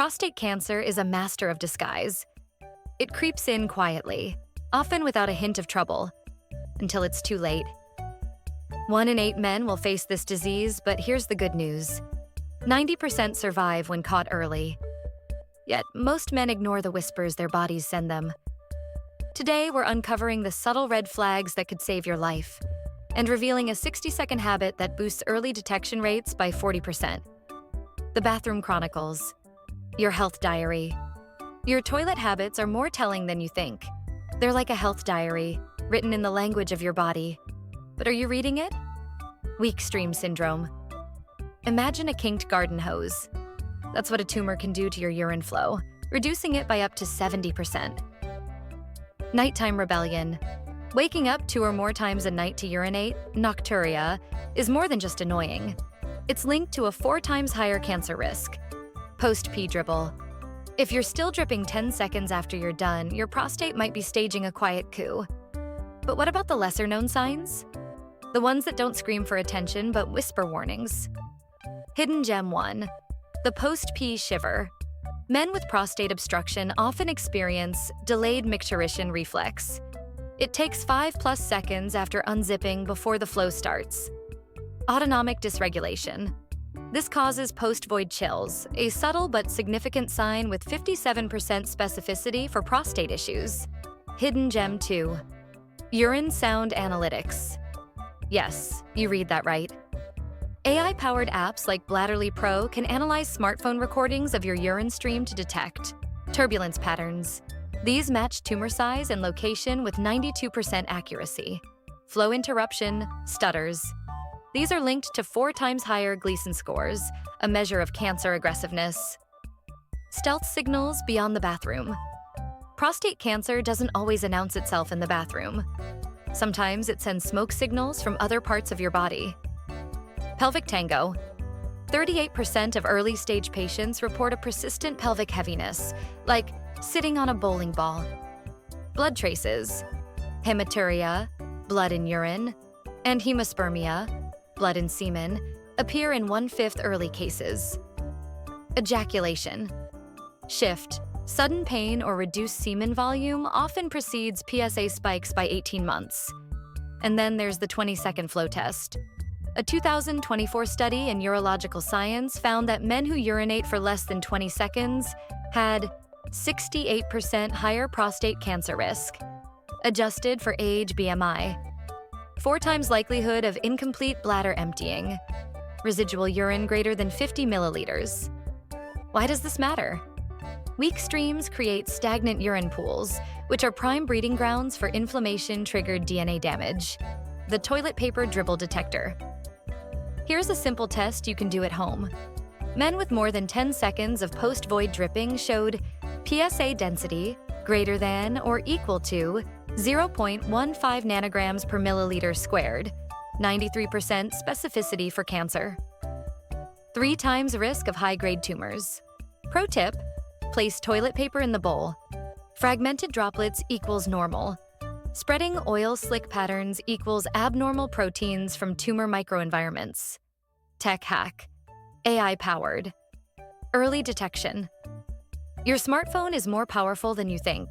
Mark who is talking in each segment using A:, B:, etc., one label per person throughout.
A: Prostate cancer is a master of disguise. It creeps in quietly, often without a hint of trouble, until it's too late. 1 in 8 men will face this disease, but here's the good news. 90% survive when caught early. Yet most men ignore the whispers their bodies send them. Today, we're uncovering the subtle red flags that could save your life and revealing a 60-second habit that boosts early detection rates by 40%. The Bathroom Chronicles. Your health diary. Your toilet habits are more telling than you think. They're like a health diary, written in the language of your body. But are you reading it? Weak stream syndrome. Imagine a kinked garden hose. That's what a tumor can do to your urine flow, reducing it by up to 70%. Nighttime rebellion. Waking up 2 or more times a night to urinate, nocturia, is more than just annoying. It's linked to a 4 times higher cancer risk. Post-pee dribble. If you're still dripping 10 seconds after you're done, your prostate might be staging a quiet coup. But what about the lesser-known signs? The ones that don't scream for attention but whisper warnings. Hidden Gem 1. The post-pee shiver. Men with prostate obstruction often experience delayed micturition reflex. It takes 5+ seconds after unzipping before the flow starts. Autonomic dysregulation. This causes post-void chills, a subtle but significant sign with 57% specificity for prostate issues. Hidden Gem 2. Urine sound analytics. Yes, you read that right. AI-powered apps like Bladderly Pro can analyze smartphone recordings of your urine stream to detect turbulence patterns. These match tumor size and location with 92% accuracy. Flow interruption, stutters. These are linked to 4 times higher Gleason scores, a measure of cancer aggressiveness. Stealth signals beyond the bathroom. Prostate cancer doesn't always announce itself in the bathroom. Sometimes it sends smoke signals from other parts of your body. Pelvic tango. 38% of early-stage patients report a persistent pelvic heaviness, like sitting on a bowling ball. Blood traces. Hematuria, blood in urine, and hemospermia, blood in semen, appear in 1/5 early cases. Ejaculation. Shift. Sudden pain or reduced semen volume often precedes PSA spikes by 18 months. And then there's the 20-second flow test. A 2024 study in urological science found that men who urinate for less than 20 seconds had 68% higher prostate cancer risk, adjusted for age, BMI. 4 times likelihood of incomplete bladder emptying. Residual urine greater than 50 milliliters. Why does this matter? Weak streams create stagnant urine pools, which are prime breeding grounds for inflammation-triggered DNA damage. The toilet paper dribble detector. Here's a simple test you can do at home. Men with more than 10 seconds of post-void dripping showed PSA density greater than or equal to 0.15 nanograms per milliliter squared, 93% specificity for cancer. 3 times risk of high-grade tumors. Pro tip: place toilet paper in the bowl. Fragmented droplets equals normal. Spreading oil slick patterns equals abnormal proteins from tumor microenvironments. Tech hack. AI-powered. Early detection. Your smartphone is more powerful than you think.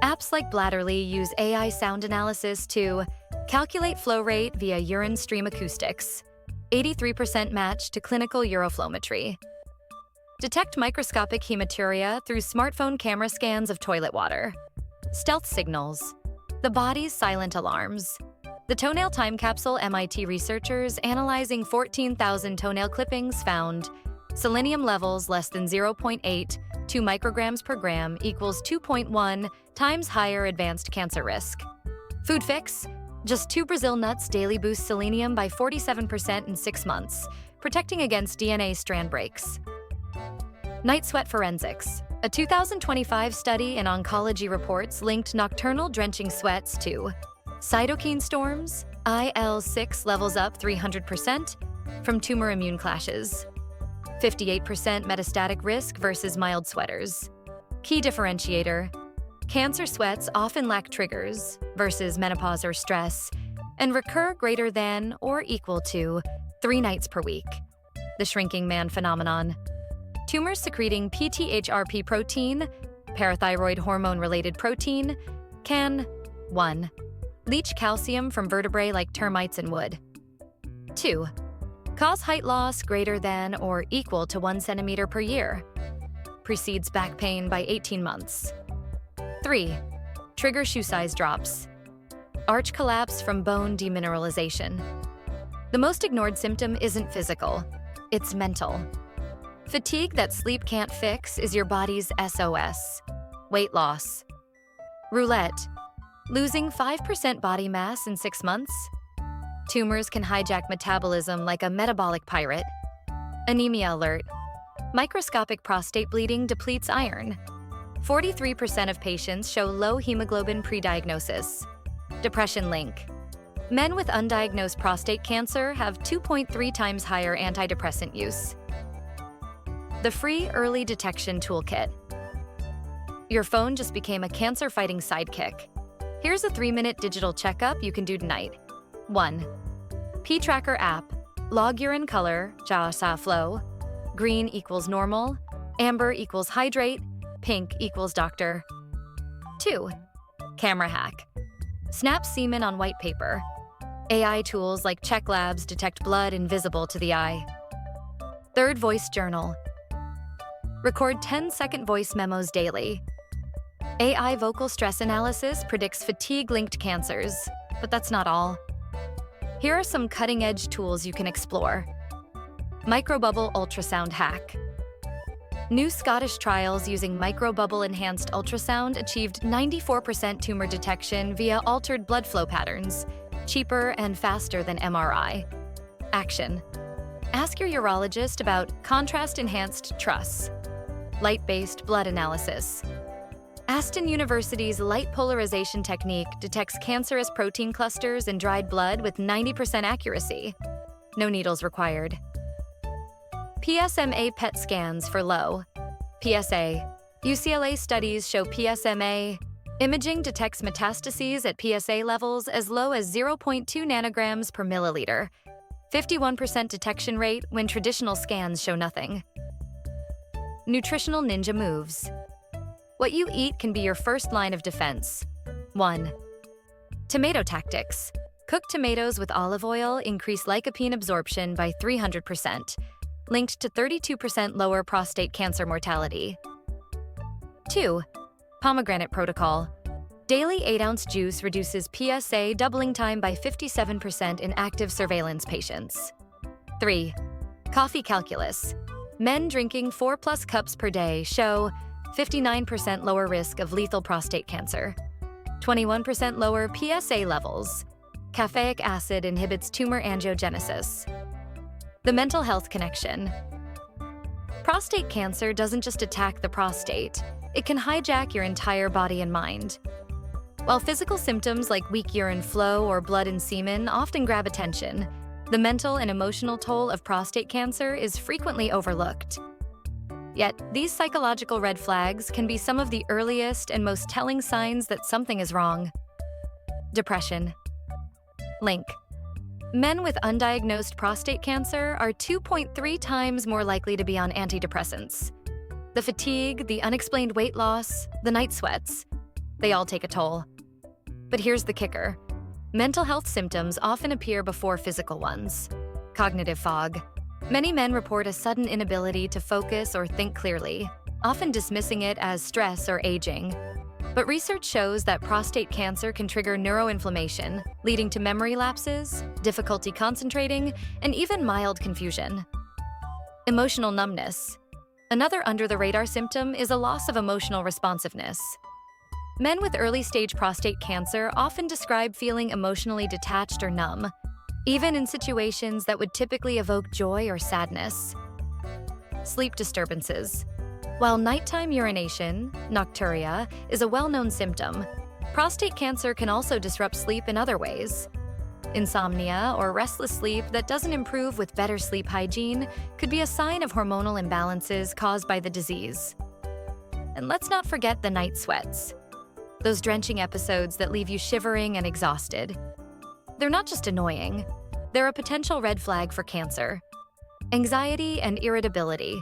A: Apps like Bladderly use AI sound analysis to calculate flow rate via urine stream acoustics, 83% match to clinical uroflowmetry. Detect microscopic hematuria through smartphone camera scans of toilet water. Stealth signals. The body's silent alarms. The toenail time capsule MIT researchers analyzing 14,000 toenail clippings found selenium levels less than 0.8, 2 micrograms per gram equals 2.1 times higher advanced cancer risk. Food fix: just 2 Brazil nuts daily boost selenium by 47% in 6 months, protecting against DNA strand breaks. Night sweat forensics. A 2025 study in oncology reports linked nocturnal drenching sweats to cytokine storms, IL-6 levels up 300% from tumor immune clashes, 58% metastatic risk versus mild sweaters. Key differentiator: cancer sweats often lack triggers versus menopause or stress and recur greater than or equal to 3 nights per week. The shrinking man phenomenon. Tumors secreting PTHRP protein, parathyroid hormone-related protein, can 1. Leach calcium from vertebrae like termites and wood. 2. Cause height loss greater than or equal to 1 centimeter per year. Precedes back pain by 18 months. 3. Trigger shoe size drops. Arch collapse from bone demineralization. The most ignored symptom isn't physical, it's mental. Fatigue that sleep can't fix is your body's SOS. Weight loss. Roulette. Losing 5% body mass in 6 months? Tumors can hijack metabolism like a metabolic pirate. Anemia alert. Microscopic prostate bleeding depletes iron. 43% of patients show low hemoglobin pre-diagnosis. Depression link. Men with undiagnosed prostate cancer have 2.3 times higher antidepressant use. The free early detection toolkit. Your phone just became a cancer-fighting sidekick. Here's a 3-minute digital checkup you can do tonight. 1. P-Tracker app. Log urine color, Jasa flow. Green equals normal. Amber equals hydrate. Pink equals doctor. 2. Camera hack. Snap semen on white paper. AI tools like Check Labs detect blood invisible to the eye. 3rd voice journal. Record 10-second voice memos daily. AI vocal stress analysis predicts fatigue-linked cancers, but that's not all. Here are some cutting-edge tools you can explore. Microbubble ultrasound hack. New Scottish trials using microbubble-enhanced ultrasound achieved 94% tumor detection via altered blood flow patterns, cheaper and faster than MRI. Action. Ask your urologist about contrast-enhanced truss. Light-based blood analysis. Aston University's light polarization technique detects cancerous protein clusters in dried blood with 90% accuracy. No needles required. PSMA PET scans for low. PSA. UCLA studies show PSMA imaging detects metastases at PSA levels as low as 0.2 nanograms per milliliter. 51% detection rate when traditional scans show nothing. Nutritional ninja moves. What you eat can be your first line of defense. 1. Tomato tactics. Cook tomatoes with olive oil increase lycopene absorption by 300%, linked to 32% lower prostate cancer mortality. 2. Pomegranate protocol. Daily 8-ounce juice reduces PSA doubling time by 57% in active surveillance patients. 3. Coffee calculus. Men drinking 4+ cups per day show 59% lower risk of lethal prostate cancer, 21% lower PSA levels. Caffeic acid inhibits tumor angiogenesis. The mental health connection. Prostate cancer doesn't just attack the prostate, it can hijack your entire body and mind. While physical symptoms like weak urine flow or blood in semen often grab attention, the mental and emotional toll of prostate cancer is frequently overlooked. Yet, these psychological red flags can be some of the earliest and most telling signs that something is wrong. Depression. Link. Men with undiagnosed prostate cancer are 2.3 times more likely to be on antidepressants. The fatigue, the unexplained weight loss, the night sweats, they all take a toll. But here's the kicker. Mental health symptoms often appear before physical ones. Cognitive fog. Many men report a sudden inability to focus or think clearly, often dismissing it as stress or aging. But research shows that prostate cancer can trigger neuroinflammation, leading to memory lapses, difficulty concentrating, and even mild confusion. Emotional numbness. Another under-the-radar symptom is a loss of emotional responsiveness. Men with early-stage prostate cancer often describe feeling emotionally detached or numb, even in situations that would typically evoke joy or sadness. Sleep disturbances. While nighttime urination, nocturia, is a well-known symptom, prostate cancer can also disrupt sleep in other ways. Insomnia or restless sleep that doesn't improve with better sleep hygiene could be a sign of hormonal imbalances caused by the disease. And let's not forget the night sweats. Those drenching episodes that leave you shivering and exhausted. They're not just annoying, they're a potential red flag for cancer. Anxiety and irritability.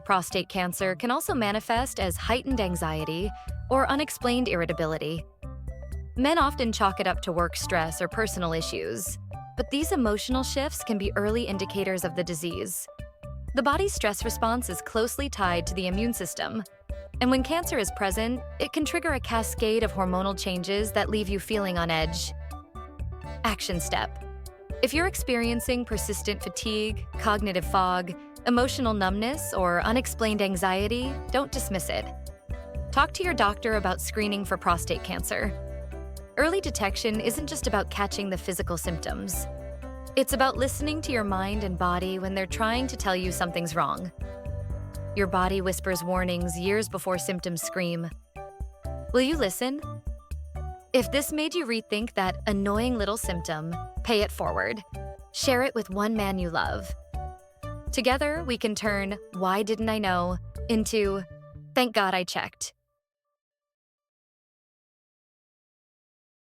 A: prostate cancer can also manifest as heightened anxiety or unexplained irritability. Men often chalk it up to work stress or personal issues, but these emotional shifts can be early indicators of the disease. The body's stress response is closely tied to the immune system, and when cancer is present, it can trigger a cascade of hormonal changes that leave you feeling on edge. Action step. If you're experiencing persistent fatigue, cognitive fog, emotional numbness, or unexplained anxiety, don't dismiss it. Talk to your doctor about screening for prostate cancer. Early detection isn't just about catching the physical symptoms. It's about listening to your mind and body when they're trying to tell you something's wrong. Your body whispers warnings years before symptoms scream. Will you listen? If this made you rethink that annoying little symptom, pay it forward. Share it with one man you love. Together, we can turn "Why didn't I know?" into "Thank God I checked."